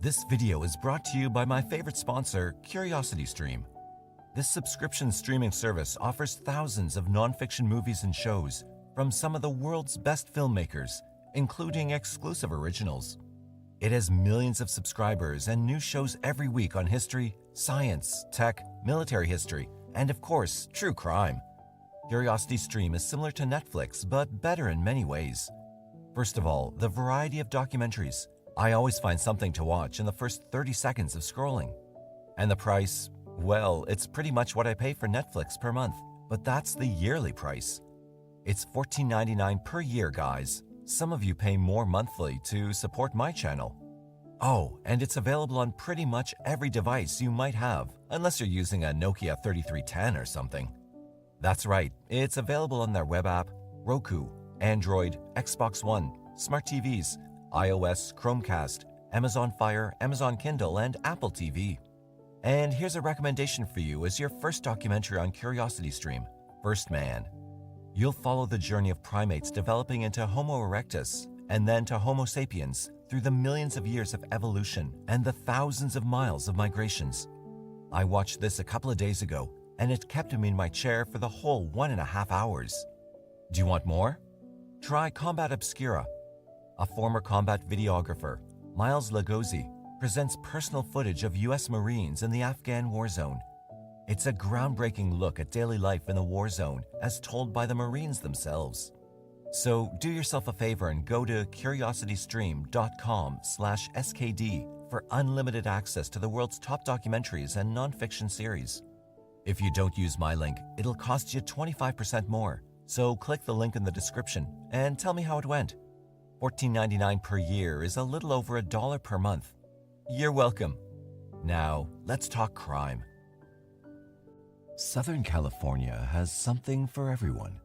This video is brought to you by my favorite sponsor, CuriosityStream. This subscription streaming service offers thousands of nonfiction movies and shows from some of the world's best filmmakers, including exclusive originals. It has millions of subscribers and new shows every week on history, science, tech, military history, and of course, true crime. CuriosityStream is similar to Netflix, but better in many ways. First of all, the variety of documentaries. I always find something to watch in the first 30 seconds of scrolling. And the price? Well, it's pretty much what I pay for Netflix per month, but that's the yearly price. It's $14.99 per year, guys. Some of you pay more monthly to support my channel. Oh, and it's available on pretty much every device you might have, unless you're using a Nokia 3310 or something. That's right, it's available on their web app, Roku, Android, Xbox One, smart TVs, iOS, Chromecast, Amazon Fire, Amazon Kindle, and Apple TV. And here's a recommendation for you as your first documentary on CuriosityStream, First Man. You'll follow the journey of primates developing into Homo erectus and then to Homo sapiens through the millions of years of evolution and the thousands of miles of migrations. I watched this a couple of days ago, and it kept me in my chair for the whole 1.5 hours. Do you want more? Try Combat Obscura. A former combat videographer, Miles Lugosi, presents personal footage of U.S. Marines in the Afghan war zone. It's a groundbreaking look at daily life in the war zone as told by the Marines themselves. So do yourself a favor and go to curiositystream.com/skd for unlimited access to the world's top documentaries and nonfiction series. If you don't use my link, it'll cost you 25% more. So click the link in the description and tell me how it went. $14.99 per year is a little over $1 per month. You're welcome. Now, let's talk crime. Southern California has something for everyone.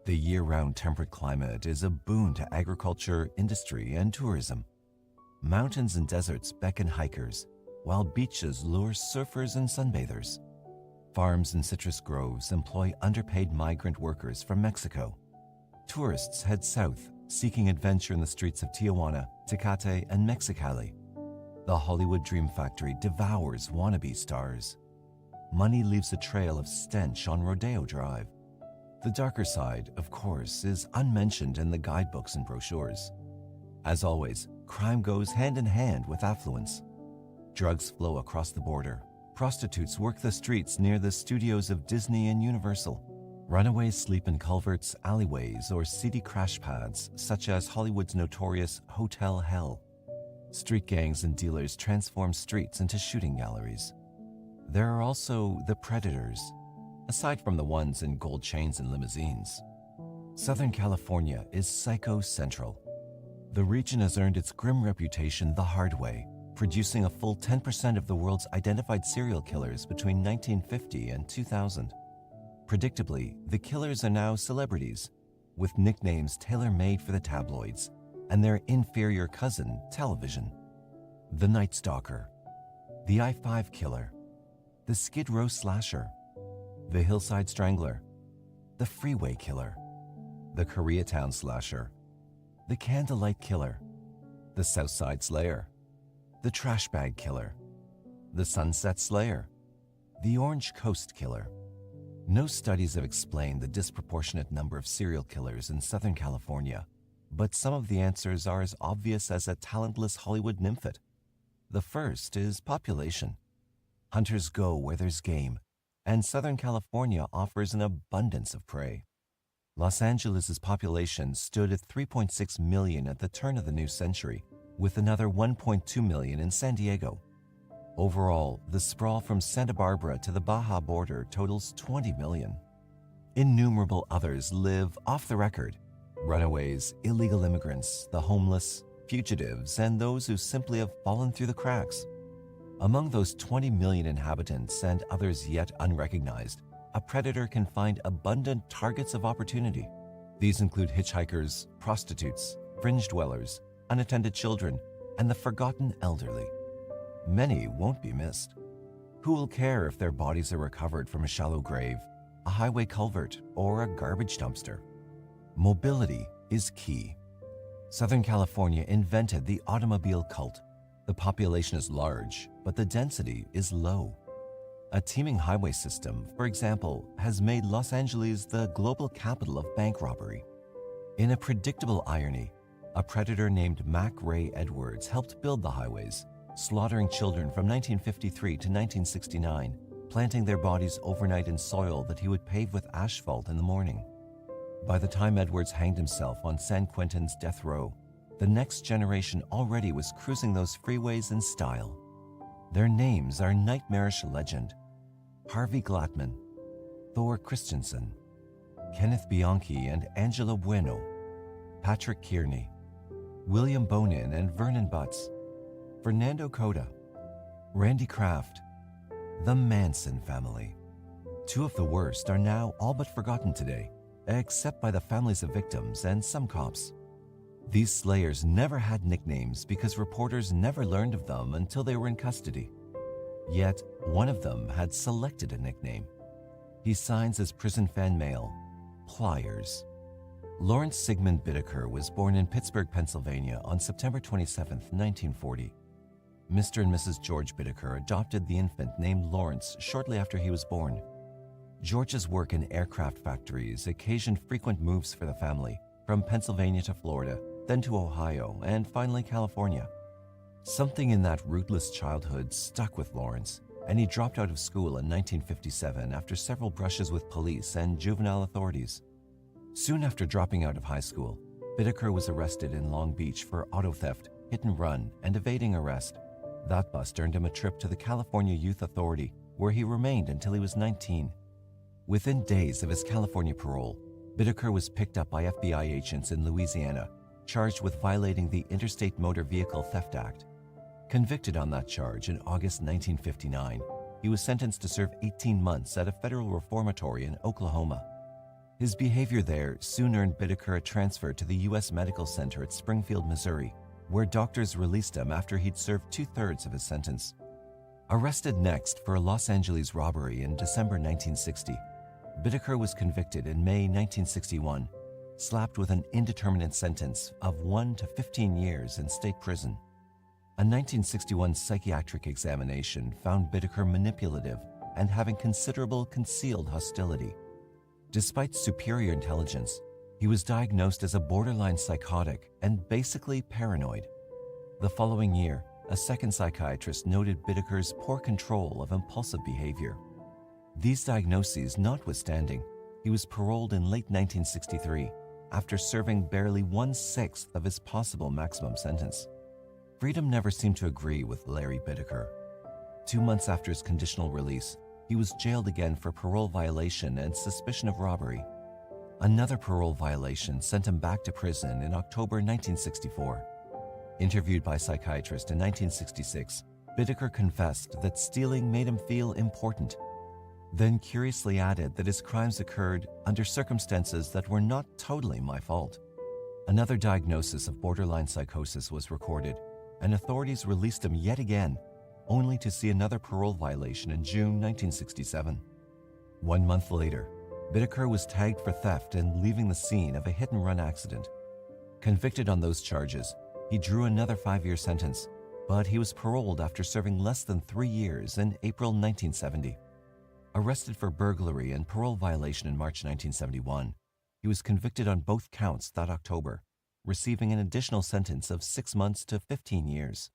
The year-round temperate climate is a boon to agriculture, industry, and tourism. Mountains and deserts beckon hikers, while beaches lure surfers and sunbathers. Farms and citrus groves employ underpaid migrant workers from Mexico. Tourists head south, seeking adventure in the streets of Tijuana, Tecate, and Mexicali. The Hollywood Dream Factory devours wannabe stars. Money leaves a trail of stench on Rodeo Drive. The darker side, of course, is unmentioned in the guidebooks and brochures. As always, crime goes hand in hand with affluence. Drugs flow across the border. Prostitutes work the streets near the studios of Disney and Universal. Runaways sleep in culverts, alleyways, or seedy crash pads, such as Hollywood's notorious Hotel Hell. Street gangs and dealers transform streets into shooting galleries. There are also the predators, aside from the ones in gold chains and limousines. Southern California is psycho-central. The region has earned its grim reputation the hard way, producing a full 10% of the world's identified serial killers between 1950 and 2000. Predictably, the killers are now celebrities, with nicknames tailor-made for the tabloids and their inferior cousin, television. The Night Stalker, the I-5 Killer, the Skid Row Slasher, the Hillside Strangler, the Freeway Killer, the Koreatown Slasher, the Candlelight Killer, the Southside Slayer, the Trash Bag Killer, the Sunset Slayer, the Orange Coast Killer. No studies have explained the disproportionate number of serial killers in Southern California, but some of the answers are as obvious as a talentless Hollywood nymphet. The first is population. Hunters go where there's game, and Southern California offers an abundance of prey. Los Angeles' population stood at 3.6 million at the turn of the new century, with another 1.2 million in San Diego. Overall, the sprawl from Santa Barbara to the Baja border totals 20 million. Innumerable others live off the record: runaways, illegal immigrants, the homeless, fugitives, and those who simply have fallen through the cracks. Among those 20 million inhabitants and others yet unrecognized, a predator can find abundant targets of opportunity. These include hitchhikers, prostitutes, fringe dwellers, unattended children, and the forgotten elderly. Many won't be missed. Who will care if their bodies are recovered from a shallow grave, a highway culvert, or a garbage dumpster? Mobility is key. Southern California invented the automobile cult. The population is large, but the density is low. A teeming highway system, for example, has made Los Angeles the global capital of bank robbery. In a predictable irony, a predator named Mac Ray Edwards helped build the highways, slaughtering children from 1953 to 1969, planting their bodies overnight in soil that he would pave with asphalt in the morning. By the time Edwards hanged himself on San Quentin's death row, the next generation already was cruising those freeways in style. Their names are nightmarish legend: Harvey Glattman, Thor Christensen, Kenneth Bianchi and Angela Bueno, Patrick Kearney, William Bonin and Vernon Butts, Fernando Cota, Randy Kraft, the Manson family. Two of the worst are now all but forgotten today, except by the families of victims and some cops. These slayers never had nicknames because reporters never learned of them until they were in custody. Yet, one of them had selected a nickname. He signs his prison fan mail, Pliers. Lawrence Sigmund Bittaker was born in Pittsburgh, Pennsylvania on September 27, 1940. Mr. and Mrs. George Bittaker adopted the infant named Lawrence shortly after he was born. George's work in aircraft factories occasioned frequent moves for the family, from Pennsylvania to Florida, then to Ohio, and finally California. Something in that rootless childhood stuck with Lawrence, and he dropped out of school in 1957 after several brushes with police and juvenile authorities. Soon after dropping out of high school, Bittaker was arrested in Long Beach for auto theft, hit and run, and evading arrest. That bust earned him a trip to the California Youth Authority, where he remained until he was 19. Within days of his California parole, Bittaker was picked up by FBI agents in Louisiana, charged with violating the Interstate Motor Vehicle Theft Act. Convicted on that charge in August 1959, he was sentenced to serve 18 months at a federal reformatory in Oklahoma. His behavior there soon earned Bittaker a transfer to the U.S. Medical Center at Springfield, Missouri, where doctors released him after he'd served 2/3 of his sentence. Arrested next for a Los Angeles robbery in December 1960, Bittaker was convicted in May 1961, slapped with an indeterminate sentence of 1 to 15 years in state prison. A 1961 psychiatric examination found Bittaker manipulative and having considerable concealed hostility. Despite superior intelligence, he was diagnosed as a borderline psychotic and basically paranoid. The following year, a second psychiatrist noted Bittaker's poor control of impulsive behavior. These diagnoses notwithstanding, he was paroled in late 1963 after serving barely 1/6 of his possible maximum sentence. Freedom never seemed to agree with Larry Bittaker. 2 months after his conditional release, he was jailed again for parole violation and suspicion of robbery. Another parole violation sent him back to prison in October 1964. Interviewed by a psychiatrist in 1966, Bittaker confessed that stealing made him feel important, then curiously added that his crimes occurred under circumstances that were not totally my fault. Another diagnosis of borderline psychosis was recorded, and authorities released him yet again, only to see another parole violation in June 1967. 1 month later, Bittaker was tagged for theft and leaving the scene of a hit-and-run accident. Convicted on those charges, he drew another 5-year sentence, but he was paroled after serving less than 3 years in April 1970. Arrested for burglary and parole violation in March 1971, he was convicted on both counts that October, receiving an additional sentence of 6 months to 15 years.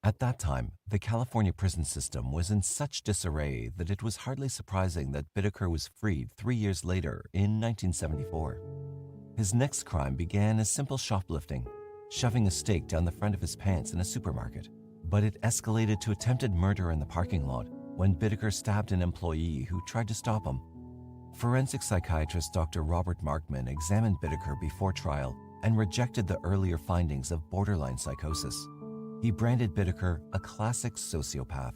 At that time, the California prison system was in such disarray that it was hardly surprising that Bittaker was freed 3 years later in 1974. His next crime began as simple shoplifting, shoving a steak down the front of his pants in a supermarket. But it escalated to attempted murder in the parking lot when Bittaker stabbed an employee who tried to stop him. Forensic psychiatrist Dr. Robert Markman examined Bittaker before trial and rejected the earlier findings of borderline psychosis. He branded Bittaker a classic sociopath.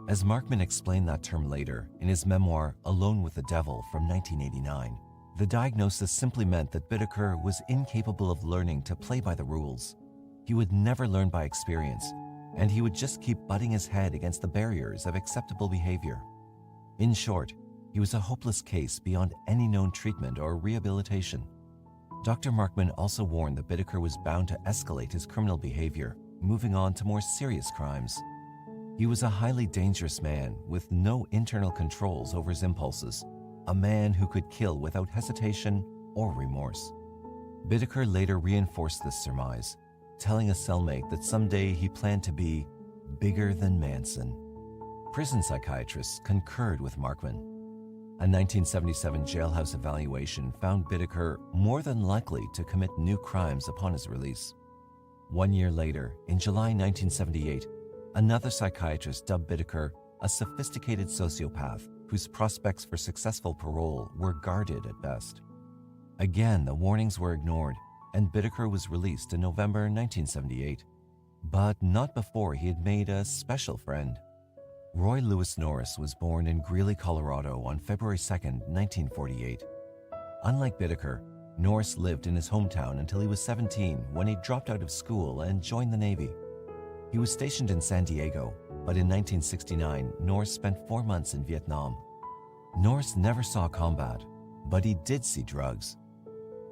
As Markman explained that term later in his memoir Alone with the Devil from 1989, the diagnosis simply meant that Bittaker was incapable of learning to play by the rules. He would never learn by experience, and he would just keep butting his head against the barriers of acceptable behavior. In short, he was a hopeless case beyond any known treatment or rehabilitation. Dr. Markman also warned that Bittaker was bound to escalate his criminal behavior moving on to more serious crimes. He was a highly dangerous man with no internal controls over his impulses, a man who could kill without hesitation or remorse. Bittaker later reinforced this surmise, telling a cellmate that someday he planned to be bigger than Manson. Prison psychiatrists concurred with Markman. A 1977 jailhouse evaluation found Bittaker more than likely to commit new crimes upon his release. 1 year later, in July 1978, another psychiatrist dubbed Bittaker a sophisticated sociopath whose prospects for successful parole were guarded at best. Again, the warnings were ignored, and Bittaker was released in November 1978. But not before he had made a special friend. Roy Lewis Norris was born in Greeley, Colorado on February 2, 1948. Unlike Bittaker, Norris lived in his hometown until he was 17 when he dropped out of school and joined the Navy. He was stationed in San Diego, but in 1969, Norris spent 4 months in Vietnam. Norris never saw combat, but he did see drugs.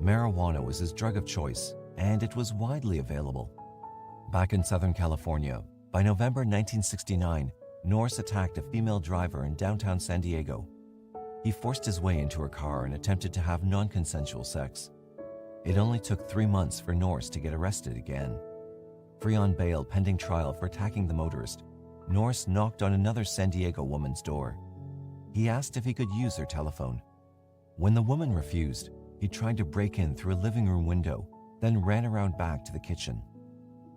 Marijuana was his drug of choice, and it was widely available. Back in Southern California, by November 1969, Norris attacked a female driver in downtown San Diego. He forced his way into her car and attempted to have non-consensual sex. It only took 3 months for Norris to get arrested again. Free on bail pending trial for attacking the motorist, Norris knocked on another San Diego woman's door. He asked if he could use her telephone. When the woman refused, he tried to break in through a living room window, then ran around back to the kitchen.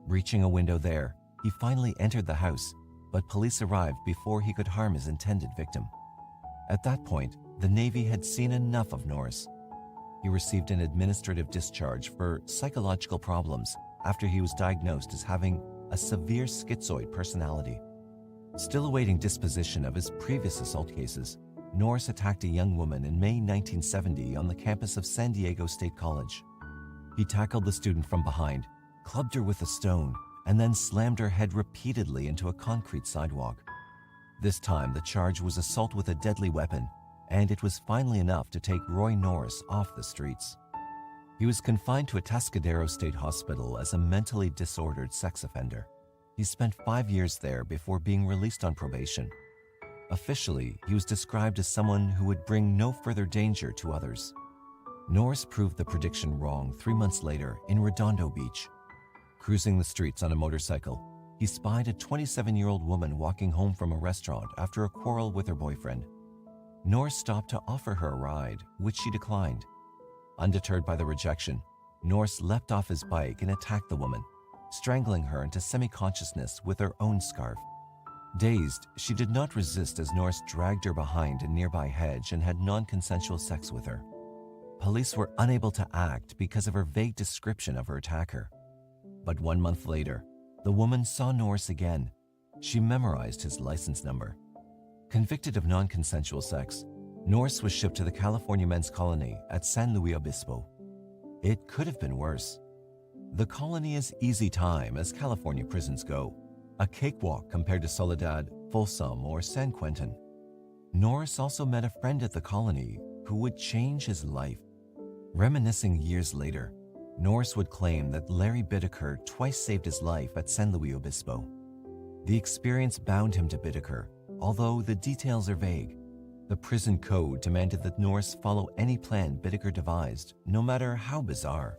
Reaching a window there, he finally entered the house, but police arrived before he could harm his intended victim. At that point, the Navy had seen enough of Norris. He received an administrative discharge for psychological problems after he was diagnosed as having a severe schizoid personality. Still awaiting disposition of his previous assault cases, Norris attacked a young woman in May 1970 on the campus of San Diego State College. He tackled the student from behind, clubbed her with a stone, and then slammed her head repeatedly into a concrete sidewalk. This time, the charge was assault with a deadly weapon, and it was finally enough to take Roy Norris off the streets. He was confined to a Atascadero State Hospital as a mentally disordered sex offender. He spent 5 years there before being released on probation. Officially, he was described as someone who would bring no further danger to others. Norris proved the prediction wrong 3 months later in Redondo Beach. Cruising the streets on a motorcycle, he spied a 27-year-old woman walking home from a restaurant after a quarrel with her boyfriend. Norris stopped to offer her a ride, which she declined. Undeterred by the rejection, Norris leapt off his bike and attacked the woman, strangling her into semi-consciousness with her own scarf. Dazed, she did not resist as Norris dragged her behind a nearby hedge and had non-consensual sex with her. Police were unable to act because of her vague description of her attacker. But 1 month later, the woman saw Norris again. She memorized his license number. Convicted of non-consensual sex, Norris was shipped to the California Men's Colony at San Luis Obispo. It could have been worse. The colony is easy time as California prisons go, a cakewalk compared to Soledad, Folsom, or San Quentin. Norris also met a friend at the colony who would change his life. Reminiscing years later, Norris would claim that Larry Bittaker twice saved his life at San Luis Obispo. The experience bound him to Bittaker, although the details are vague. The prison code demanded that Norris follow any plan Bittaker devised, no matter how bizarre.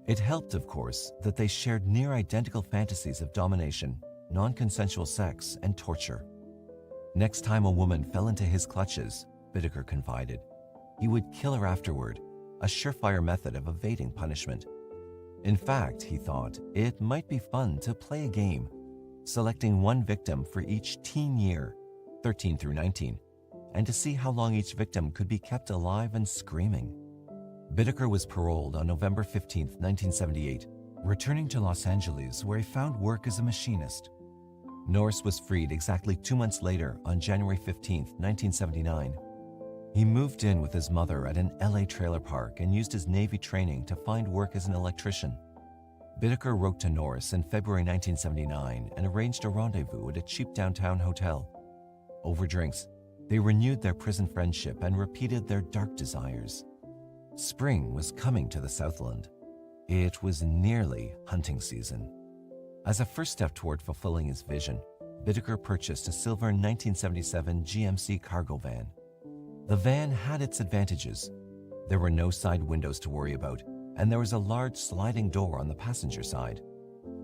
It helped, of course, that they shared near-identical fantasies of domination, non-consensual sex, and torture. Next time a woman fell into his clutches, Bittaker confided, he would kill her afterward, a surefire method of evading punishment. In fact, he thought, it might be fun to play a game, selecting one victim for each teen year, 13 through 19, and to see how long each victim could be kept alive and screaming. Bittaker was paroled on November 15, 1978, returning to Los Angeles where he found work as a machinist. Norris was freed exactly 2 months later on January 15, 1979. He moved in with his mother at an LA trailer park and used his Navy training to find work as an electrician. Bittaker wrote to Norris in February 1979 and arranged a rendezvous at a cheap downtown hotel. Over drinks, they renewed their prison friendship and repeated their dark desires. Spring was coming to the Southland. It was nearly hunting season. As a first step toward fulfilling his vision, Bittaker purchased a silver 1977 GMC cargo van. The van had its advantages. There were no side windows to worry about, and there was a large sliding door on the passenger side.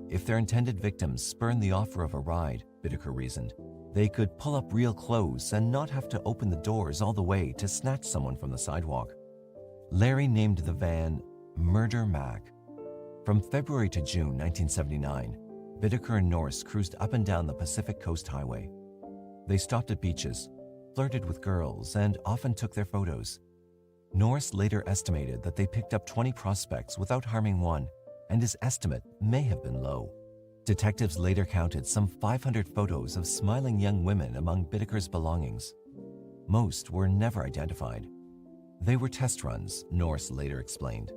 If their intended victims spurned the offer of a ride, Bittaker reasoned, they could pull up real clothes and not have to open the doors all the way to snatch someone from the sidewalk. Larry named the van Murder Mac. From February to June 1979, Bittaker and Norris cruised up and down the Pacific Coast Highway. They stopped at beaches, flirted with girls, and often took their photos. Norris later estimated that they picked up 20 prospects without harming one, and his estimate may have been low. Detectives later counted some 500 photos of smiling young women among Bittaker's belongings. Most were never identified. They were test runs, Norris later explained.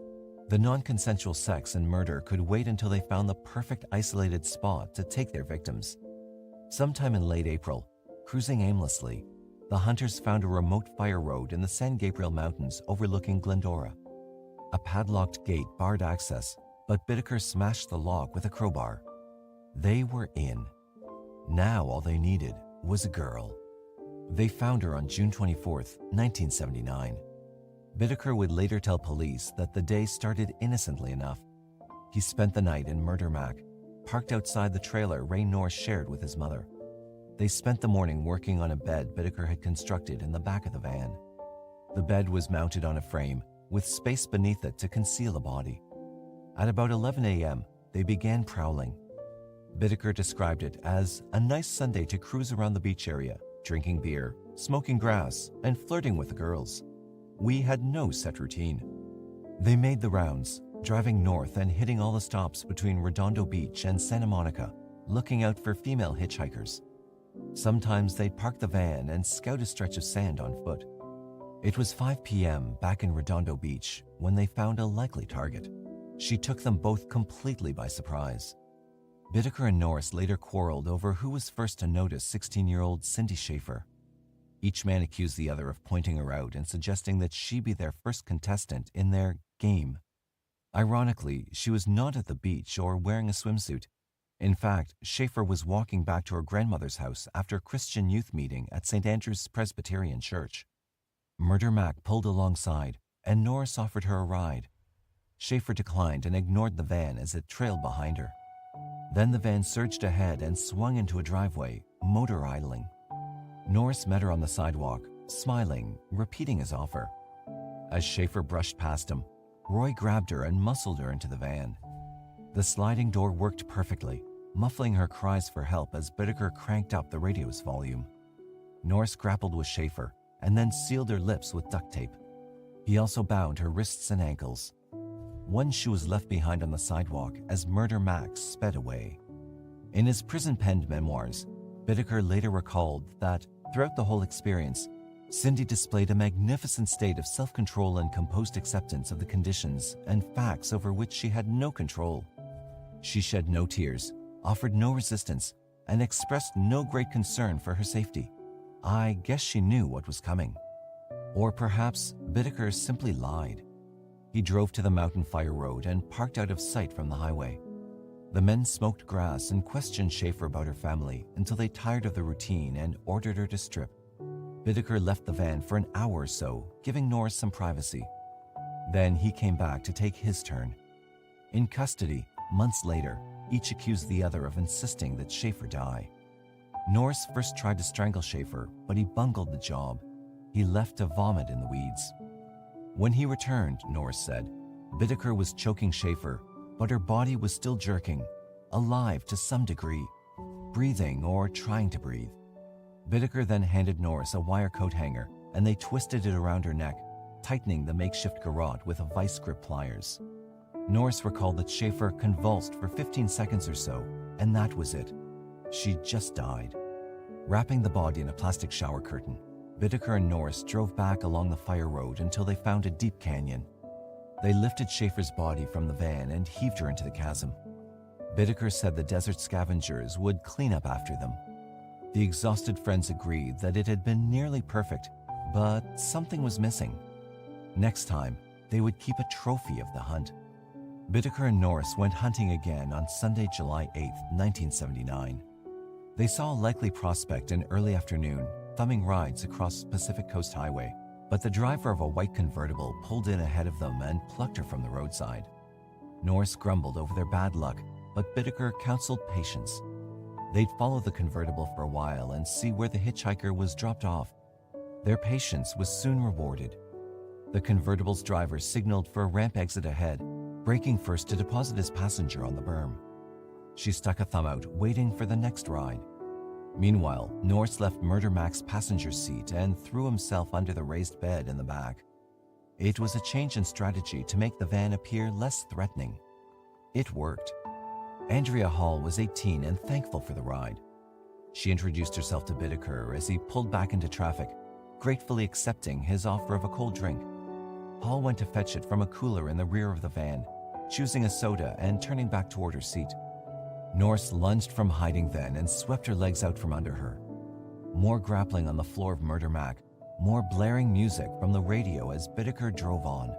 The non-consensual sex and murder could wait until they found the perfect isolated spot to take their victims. Sometime in late April, cruising aimlessly, the hunters found a remote fire road in the San Gabriel Mountains overlooking Glendora. A padlocked gate barred access, but Bittaker smashed the lock with a crowbar. They were in. Now all they needed was a girl. They found her on June 24, 1979. Bittaker would later tell police that the day started innocently enough. He spent the night in Murder Mac, parked outside the trailer Ray Norris shared with his mother. They spent the morning working on a bed Bittaker had constructed in the back of the van. The bed was mounted on a frame, with space beneath it to conceal a body. At about 11 a.m., they began prowling. Bittaker described it as a nice Sunday to cruise around the beach area, drinking beer, smoking grass, and flirting with the girls. We had no set routine. They made the rounds, driving north and hitting all the stops between Redondo Beach and Santa Monica, looking out for female hitchhikers. Sometimes they'd park the van and scout a stretch of sand on foot. It was 5 p.m. back in Redondo Beach when they found a likely target. She took them both completely by surprise. Bittaker and Norris later quarreled over who was first to notice 16-year-old Cindy Schaefer. Each man accused the other of pointing her out and suggesting that she be their first contestant in their game. Ironically, she was not at the beach or wearing a swimsuit. In fact, Schaefer was walking back to her grandmother's house after a Christian youth meeting at St. Andrew's Presbyterian Church. Murder Mac pulled alongside, and Norris offered her a ride. Schaefer declined and ignored the van as it trailed behind her. Then the van surged ahead and swung into a driveway, motor idling. Norris met her on the sidewalk, smiling, repeating his offer. As Schaefer brushed past him, Roy grabbed her and muscled her into the van. The sliding door worked perfectly, muffling her cries for help as Bittaker cranked up the radio's volume. Norris grappled with Schaefer and then sealed her lips with duct tape. He also bound her wrists and ankles. One shoe was left behind on the sidewalk as Murder Mac sped away. In his prison-penned memoirs, Bittaker later recalled that, throughout the whole experience, Cindy displayed a magnificent state of self-control and composed acceptance of the conditions and facts over which she had no control. She shed no tears, offered no resistance, and expressed no great concern for her safety. I guess she knew what was coming. Or perhaps Bittaker simply lied. He drove to the mountain fire road and parked out of sight from the highway. The men smoked grass and questioned Schaefer about her family until they tired of the routine and ordered her to strip. Bittaker left the van for an hour or so, giving Norris some privacy. Then he came back to take his turn. In custody, months later, each accused the other of insisting that Schaefer die. Norris first tried to strangle Schaefer, but he bungled the job. He left to vomit in the weeds. When he returned, Norris said, Bittaker was choking Schaefer, but her body was still jerking, alive to some degree, breathing or trying to breathe. Bittaker then handed Norris a wire coat hanger, and they twisted it around her neck, tightening the makeshift garrote with a vice grip pliers. Norris recalled that Schaefer convulsed for 15 seconds or so, and that was it. She just died. Wrapping the body in a plastic shower curtain, Bittaker and Norris drove back along the fire road until they found a deep canyon. They lifted Schaefer's body from the van and heaved her into the chasm. Bittaker said the desert scavengers would clean up after them. The exhausted friends agreed that it had been nearly perfect, but something was missing. Next time, they would keep a trophy of the hunt. Bittaker and Norris went hunting again on Sunday, July 8, 1979. They saw a likely prospect in early afternoon, thumbing rides across Pacific Coast Highway, but the driver of a white convertible pulled in ahead of them and plucked her from the roadside. Norris grumbled over their bad luck, but Bittaker counseled patience. They'd follow the convertible for a while and see where the hitchhiker was dropped off. Their patience was soon rewarded. The convertible's driver signaled for a ramp exit ahead, braking first to deposit his passenger on the berm. She stuck a thumb out, waiting for the next ride. Meanwhile, Norris left Murder Mac's passenger seat and threw himself under the raised bed in the back. It was a change in strategy to make the van appear less threatening. It worked. Andrea Hall was 18 and thankful for the ride. She introduced herself to Bittaker as he pulled back into traffic, gratefully accepting his offer of a cold drink. Hall went to fetch it from a cooler in the rear of the van, choosing a soda and turning back toward her seat. Norris lunged from hiding then and swept her legs out from under her. More grappling on the floor of Murder Mac, more blaring music from the radio as Bittaker drove on.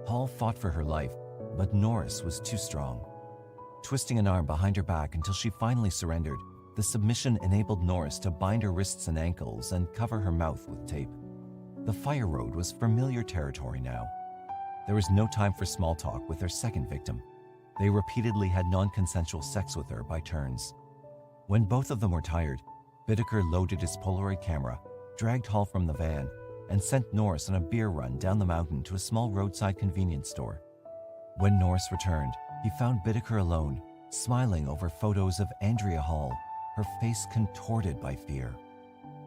Hall fought for her life, but Norris was too strong. Twisting an arm behind her back until she finally surrendered, the submission enabled Norris to bind her wrists and ankles and cover her mouth with tape. The fire road was familiar territory now. There was no time for small talk with their second victim. They repeatedly had non-consensual sex with her by turns. When both of them were tired, Bittaker loaded his Polaroid camera, dragged Hall from the van, and sent Norris on a beer run down the mountain to a small roadside convenience store. When Norris returned, he found Bittaker alone, smiling over photos of Andrea Hall, her face contorted by fear.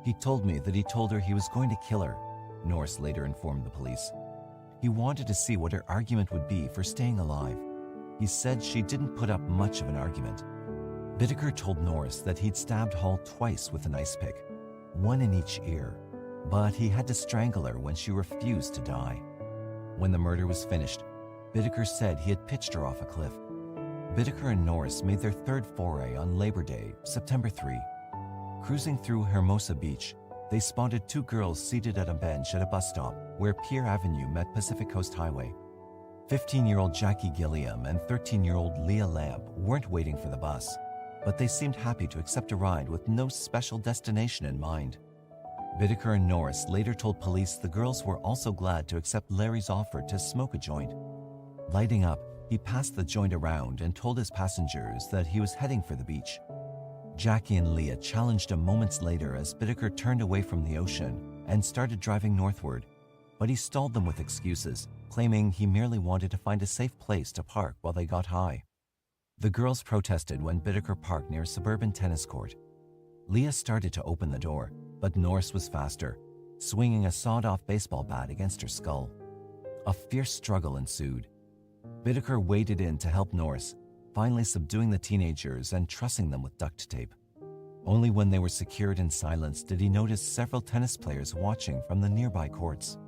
He told me that he told her he was going to kill her, Norris later informed the police. He wanted to see what her argument would be for staying alive. He said she didn't put up much of an argument. Bittaker told Norris that he'd stabbed Hall twice with an ice pick, one in each ear, but he had to strangle her when she refused to die. When the murder was finished, Bittaker said he had pitched her off a cliff. Bittaker and Norris made their third foray on Labor Day, September 3. Cruising through Hermosa Beach, they spotted two girls seated at a bench at a bus stop where Pier Avenue met Pacific Coast Highway. 15-year-old Jackie Gilliam and 13-year-old Leah Lamp weren't waiting for the bus, but they seemed happy to accept a ride with no special destination in mind. Bittaker and Norris later told police the girls were also glad to accept Larry's offer to smoke a joint. Lighting up, he passed the joint around and told his passengers that he was heading for the beach. Jackie and Leah challenged him moments later as Bittaker turned away from the ocean and started driving northward, but he stalled them with excuses, claiming he merely wanted to find a safe place to park while they got high. The girls protested when Bittaker parked near a suburban tennis court. Leah started to open the door, but Norris was faster, swinging a sawed-off baseball bat against her skull. A fierce struggle ensued. Bittaker waded in to help Norris, finally subduing the teenagers and trussing them with duct tape. Only when they were secured in silence did he notice several tennis players watching from the nearby courts.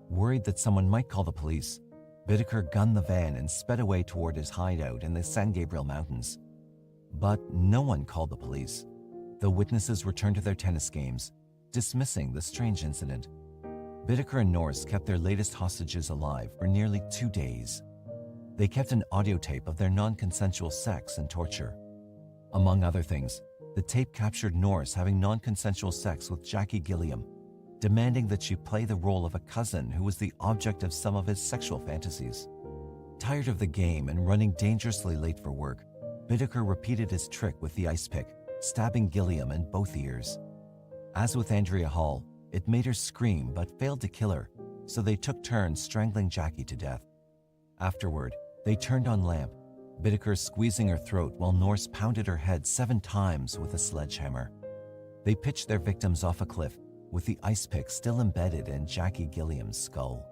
Worried that someone might call the police, Bittaker gunned the van and sped away toward his hideout in the San Gabriel Mountains. But no one called the police. The witnesses returned to their tennis games, dismissing the strange incident. Bittaker and Norris kept their latest hostages alive for nearly 2 days. They kept an audio tape of their non-consensual sex and torture. Among other things, the tape captured Norris having non-consensual sex with Jackie Gilliam, demanding that she play the role of a cousin who was the object of some of his sexual fantasies. Tired of the game and running dangerously late for work, Bittaker repeated his trick with the ice pick, stabbing Gilliam in both ears. As with Andrea Hall, it made her scream but failed to kill her, so they took turns strangling Jackie to death. Afterward, they turned on Lamp, Bittaker squeezing her throat while Norris pounded her head 7 times with a sledgehammer. They pitched their victims off a cliff, with the ice pick still embedded in Jackie Gilliam's skull.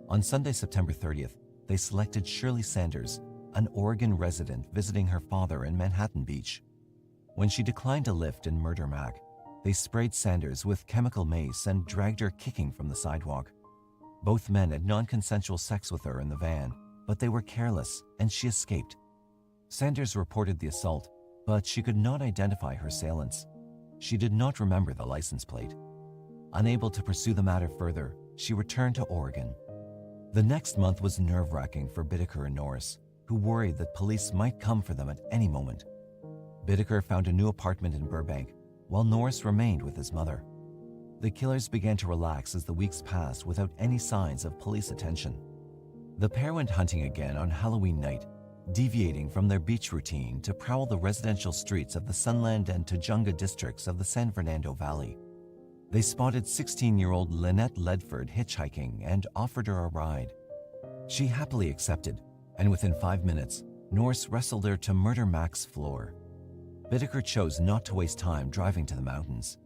On Sunday, September 30th, they selected Shirley Sanders, an Oregon resident visiting her father in Manhattan Beach. When she declined a lift in Murder Mac, they sprayed Sanders with chemical mace and dragged her kicking from the sidewalk. Both men had non-consensual sex with her in the van, but they were careless and she escaped. Sanders reported the assault, but she could not identify her assailants. She did not remember the license plate. Unable to pursue the matter further, she returned to Oregon. The next month was nerve-wracking for Bittaker and Norris. who worried that police might come for them at any moment. Bittaker found a new apartment in Burbank, while Norris remained with his mother. The killers began to relax as the weeks passed without any signs of police attention. The pair went hunting again on Halloween night, deviating from their beach routine to prowl the residential streets of the Sunland and Tujunga districts of the San Fernando Valley. They spotted 16-year-old Lynette Ledford hitchhiking and offered her a ride. She happily accepted, and within 5 minutes, Norris wrestled her to murder Mac's floor. Bittaker chose not to waste time driving to the mountains.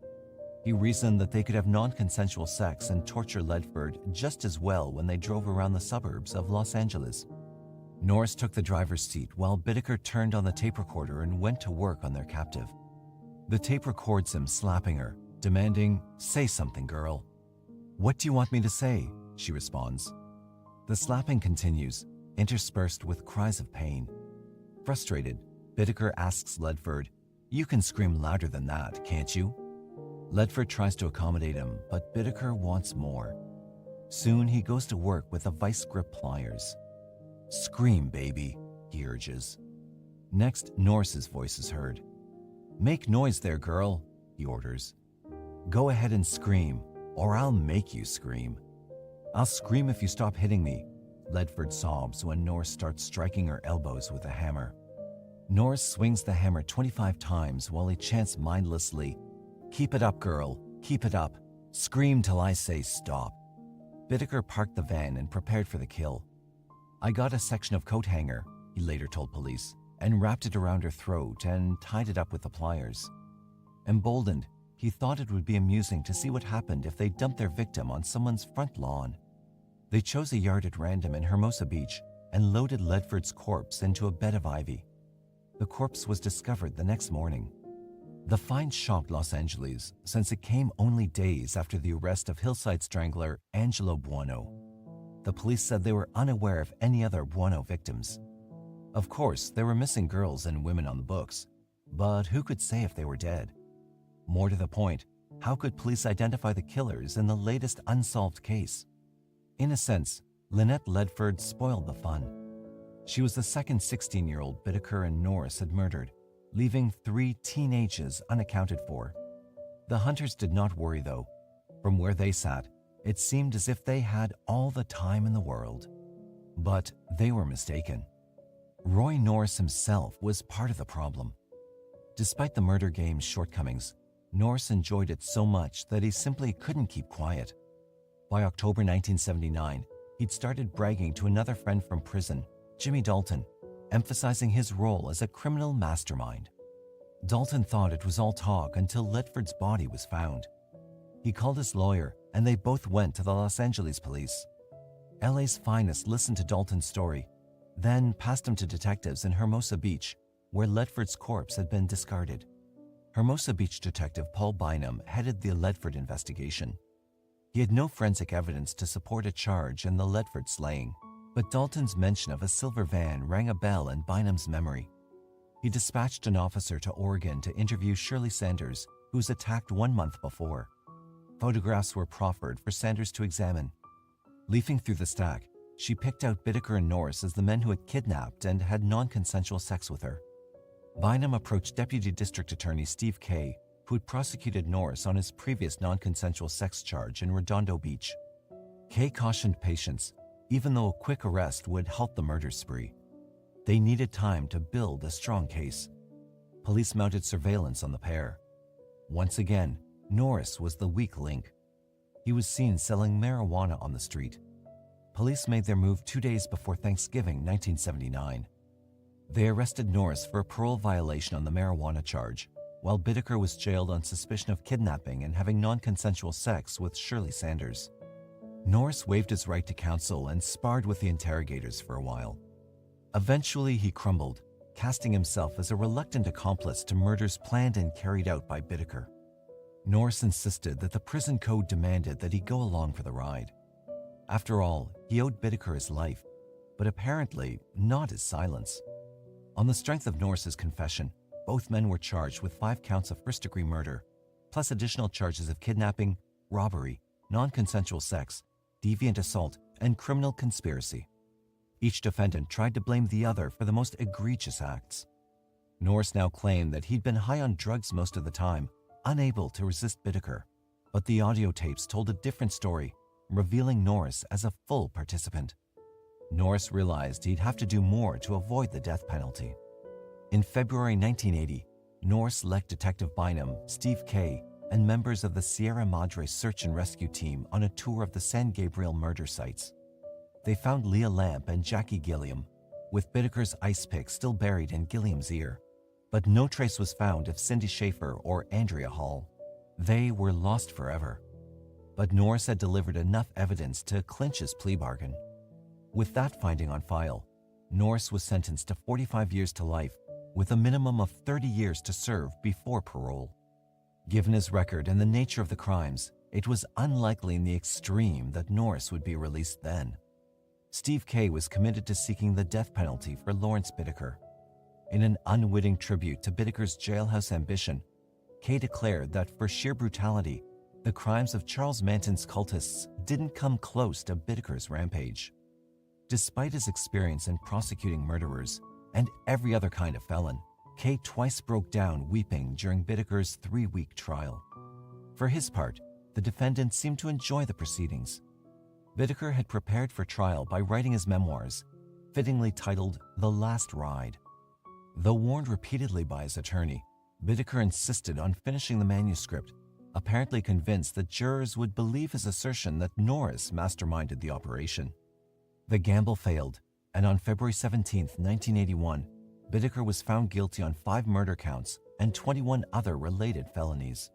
He reasoned that they could have non-consensual sex and torture Ledford just as well when they drove around the suburbs of Los Angeles. Norris took the driver's seat while Bittaker turned on the tape recorder and went to work on their captive. The tape records him slapping her, demanding, "Say something, girl." "What do you want me to say?" she responds. The slapping continues, interspersed with cries of pain. Frustrated, Bittaker asks Ledford, "You can scream louder than that, can't you?" Ledford tries to accommodate him, but Bittaker wants more. Soon he goes to work with a vice grip pliers. "Scream, baby," he urges. Next, Norris's voice is heard. "Make noise there, girl," he orders. "Go ahead and scream, or I'll make you scream." "I'll scream if you stop hitting me," Ledford sobs when Norris starts striking her elbows with a hammer. Norris swings the hammer 25 times while he chants mindlessly, "Keep it up, girl, keep it up. Scream till I say stop." Bittaker parked the van and prepared for the kill. "I got a section of coat hanger," he later told police, and wrapped it around her throat and tied it up with the pliers. Emboldened, he thought it would be amusing to see what happened if they dumped their victim on someone's front lawn. They chose a yard at random in Hermosa Beach and loaded Ledford's corpse into a bed of ivy. The corpse was discovered the next morning. The find shocked Los Angeles since it came only days after the arrest of hillside strangler Angelo Buono. The police said they were unaware of any other Buono victims. Of course, there were missing girls and women on the books, but who could say if they were dead? More to the point, how could police identify the killers in the latest unsolved case? In a sense, Lynette Ledford spoiled the fun. She was the second 16-year-old Bittaker and Norris had murdered, leaving 3 teenagers unaccounted for. The hunters did not worry, though. From where they sat, it seemed as if they had all the time in the world. But they were mistaken. Roy Norris himself was part of the problem. Despite the murder game's shortcomings, Norris enjoyed it so much that he simply couldn't keep quiet. By October 1979, he'd started bragging to another friend from prison, Jimmy Dalton, emphasizing his role as a criminal mastermind. Dalton thought it was all talk until Ledford's body was found. He called his lawyer, and they both went to the Los Angeles police. LA's finest listened to Dalton's story, then passed him to detectives in Hermosa Beach, where Ledford's corpse had been discarded. Hermosa Beach detective Paul Bynum headed the Ledford investigation. He had no forensic evidence to support a charge in the Ledford slaying, but Dalton's mention of a silver van rang a bell in Bynum's memory. He dispatched an officer to Oregon to interview Shirley Sanders, who was attacked 1 month before. Photographs were proffered for Sanders to examine. Leafing through the stack, she picked out Bittaker and Norris as the men who had kidnapped and had non-consensual sex with her. Bynum approached Deputy District Attorney Steve Kay, who had prosecuted Norris on his previous non-consensual sex charge in Redondo Beach. Kay cautioned patience, even though a quick arrest would halt the murder spree. They needed time to build a strong case. Police mounted surveillance on the pair. Once again, Norris was the weak link. He was seen selling marijuana on the street. Police made their move 2 days before Thanksgiving 1979. They arrested Norris for a parole violation on the marijuana charge, while Bittaker was jailed on suspicion of kidnapping and having non-consensual sex with Shirley Sanders. Norris waived his right to counsel and sparred with the interrogators for a while. Eventually, he crumbled, casting himself as a reluctant accomplice to murders planned and carried out by Bittaker. Norris insisted that the prison code demanded that he go along for the ride. After all, he owed Bittaker his life, but apparently not his silence. On the strength of Norris's confession, both men were charged with 5 counts of first-degree murder, plus additional charges of kidnapping, robbery, non-consensual sex, deviant assault, and criminal conspiracy. Each defendant tried to blame the other for the most egregious acts. Norris now claimed that he'd been high on drugs most of the time, unable to resist Bittaker. But the audio tapes told a different story, revealing Norris as a full participant. Norris realized he'd have to do more to avoid the death penalty. In February 1980, Norris led Detective Bynum, Steve Kay, and members of the Sierra Madre search and rescue team on a tour of the San Gabriel murder sites. They found Leah Lamp and Jackie Gilliam, with Bittaker's ice pick still buried in Gilliam's ear. But no trace was found of Cindy Schaefer or Andrea Hall. They were lost forever. But Norris had delivered enough evidence to clinch his plea bargain. With that finding on file, Norris was sentenced to 45 years to life, with a minimum of 30 years to serve before parole. Given his record and the nature of the crimes, it was unlikely in the extreme that Norris would be released then. Steve Kay was committed to seeking the death penalty for Lawrence Bittaker. In an unwitting tribute to Bittaker's jailhouse ambition, Kay declared that for sheer brutality, the crimes of Charles Manton's cultists didn't come close to Bittaker's rampage. Despite his experience in prosecuting murderers and every other kind of felon, Kay twice broke down weeping during Bittaker's 3-week trial. For his part, the defendant seemed to enjoy the proceedings. Bittaker had prepared for trial by writing his memoirs, fittingly titled The Last Ride. Though warned repeatedly by his attorney, Bittaker insisted on finishing the manuscript, apparently convinced that jurors would believe his assertion that Norris masterminded the operation. The gamble failed, and on February 17, 1981, Bittaker was found guilty on 5 murder counts and 21 other related felonies.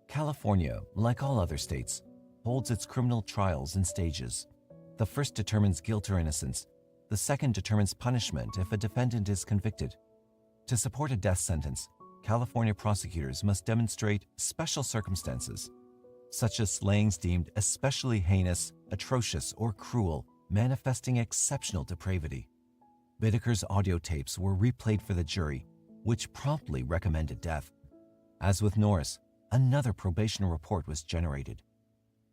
California, like all other states, holds its criminal trials in stages. The first determines guilt or innocence. The second determines punishment if a defendant is convicted. To support a death sentence, California prosecutors must demonstrate special circumstances, such as slayings deemed especially heinous, atrocious, or cruel, manifesting exceptional depravity. Bittaker's audio tapes were replayed for the jury, which promptly recommended death. As with Norris, another probation report was generated.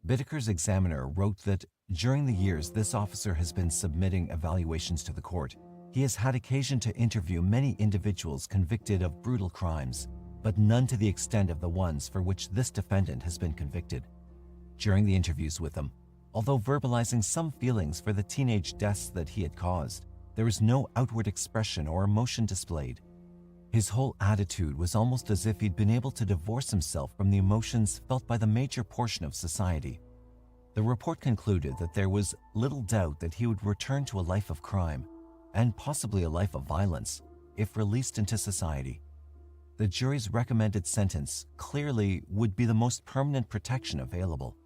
Bittaker's examiner wrote that during the years this officer has been submitting evaluations to the court, he has had occasion to interview many individuals convicted of brutal crimes, but none to the extent of the ones for which this defendant has been convicted. During the interviews with them, although verbalizing some feelings for the teenage deaths that he had caused, there was no outward expression or emotion displayed. His whole attitude was almost as if he'd been able to divorce himself from the emotions felt by the major portion of society. The report concluded that there was little doubt that he would return to a life of crime, and possibly a life of violence, if released into society. The jury's recommended sentence clearly would be the most permanent protection available.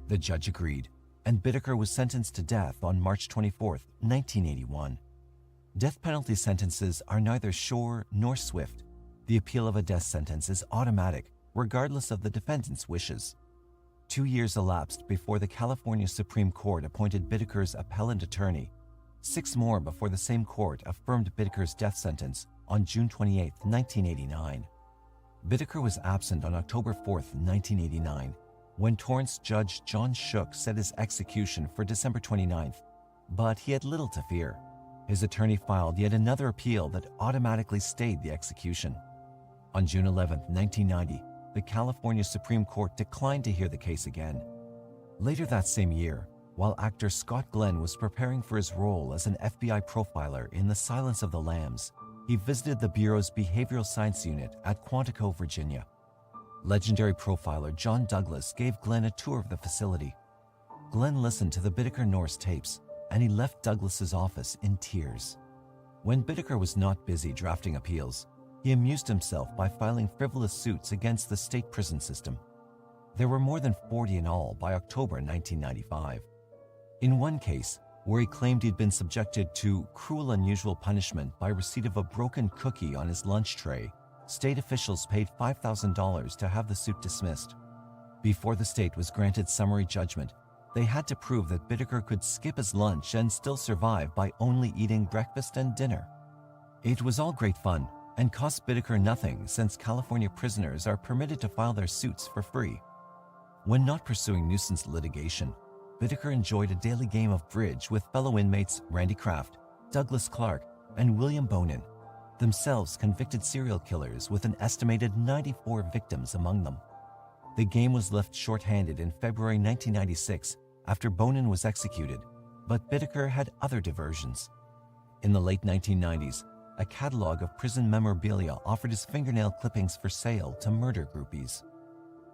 The judge agreed, and Bittaker was sentenced to death on March 24, 1981. Death penalty sentences are neither sure nor swift. The appeal of a death sentence is automatic, regardless of the defendant's wishes. 2 years elapsed before the California Supreme Court appointed Bittaker's appellant attorney. 6 more before the same court affirmed Bittaker's death sentence on June 28, 1989. Bittaker was absent on October 4, 1989, when Torrance Judge John Shook set his execution for December 29, but he had little to fear. His attorney filed yet another appeal that automatically stayed the execution. On June 11, 1990, the California Supreme Court declined to hear the case again. Later that same year, while actor Scott Glenn was preparing for his role as an FBI profiler in The Silence of the Lambs, he visited the Bureau's Behavioral Science Unit at Quantico, Virginia. Legendary profiler John Douglas gave Glenn a tour of the facility. Glenn listened to the Bittaker-Norris tapes, and he left Douglas's office in tears. When Bittaker was not busy drafting appeals, he amused himself by filing frivolous suits against the state prison system. There were more than 40 in all by October 1995. In one case, where he claimed he'd been subjected to cruel unusual punishment by receipt of a broken cookie on his lunch tray, state officials paid $5,000 to have the suit dismissed. Before the state was granted summary judgment, they had to prove that Bittaker could skip his lunch and still survive by only eating breakfast and dinner. It was all great fun and cost Bittaker nothing, since California prisoners are permitted to file their suits for free. When not pursuing nuisance litigation, Bittaker enjoyed a daily game of bridge with fellow inmates Randy Kraft, Douglas Clark, and William Bonin, themselves convicted serial killers with an estimated 94 victims among them. The game was left short-handed in February 1996 after Bonin was executed, but Bittaker had other diversions. In the late 1990s, a catalog of prison memorabilia offered his fingernail clippings for sale to murder groupies.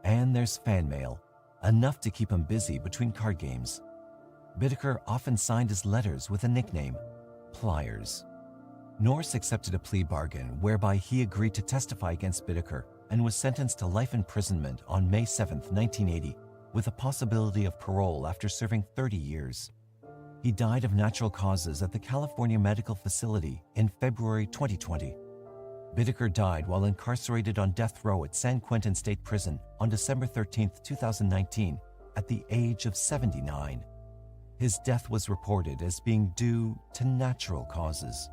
And there's fan mail, enough to keep him busy between card games. Bittaker often signed his letters with a nickname, Pliers. Norris accepted a plea bargain whereby he agreed to testify against Bittaker and was sentenced to life imprisonment on May 7, 1980, with a possibility of parole after serving 30 years. He died of natural causes at the California Medical Facility in February 2020. Bittaker died while incarcerated on death row at San Quentin State Prison on December 13, 2019, at the age of 79. His death was reported as being due to natural causes.